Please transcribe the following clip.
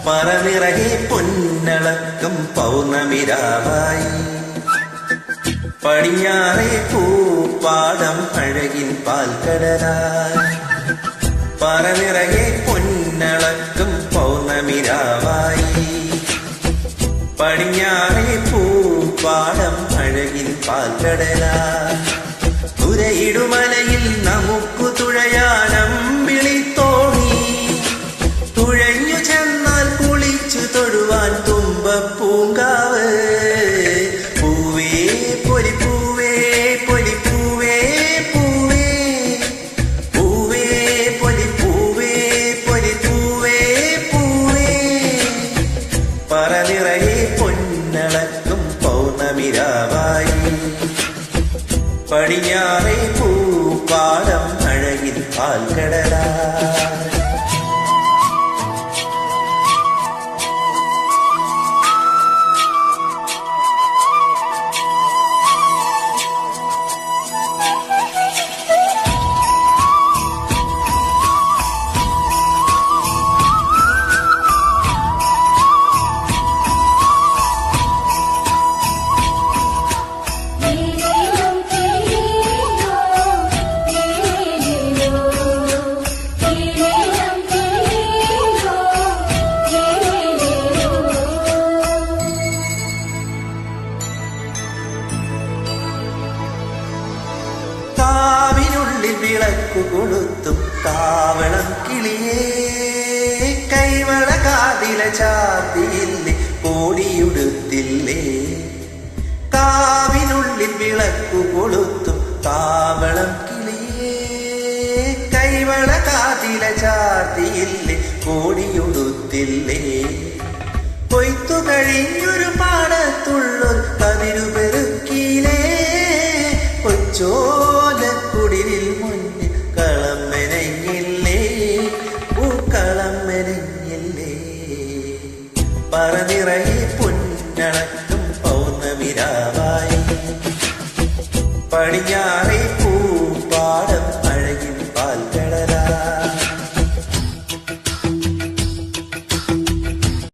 പറനിറകെ പൊന്നളക്കം പൗർണമിരാവായി പടിഞ്ഞാറേ പൂപ്പാടം അഴകിൻ പാൽക്കടലായി പറനിറകെ പൊന്നളക്കം പൗർണമിരാവായി പടിഞ്ഞാറേ പൂപ്പാടം അഴകിൻ പാൽക്കടലായി തുരയിടുമലയിൽ നമുക്കു തുഴയാനം വിളിത്തോണി തുഴഞ്ഞു ചെന്നാൽ കുളിച്ചു തൊഴുവാൻ തുമ്പപ്പൂങ്കാവ് പൂവേ പൊലിപ്പൂവേ പൊലിപ്പൂവേ പൂവേ പൂവേ പൊലിപ്പൂവേ പൊലിപ്പൂവേ പൂവേ പറനിറയെ പൊന്നളക്കും പൗർണമിരാവായി പടിഞ്ഞാറേ പൂപ്പാടം അഴകിൽ പാൽക്കടലായി കാവിനുള്ളിൽ വിളക്കു കൊളുത്തും കാവളം കിളിയേ കൈവള കാതില ചാത്തിയില്ലേ കോടിയുടുത്തില്ലേ കാവിനുള്ളിൽ വിളക്കു കൊളുത്തും കാവളം കിളിയേ കൈവള കാതില ചാത്തിയില്ലേ കോടിയുടുത്തില്ലേ കൊയ്ത്തു കഴിഞ്ഞൊരു പാടത്തുള്ളൊരു കതിരുപെരു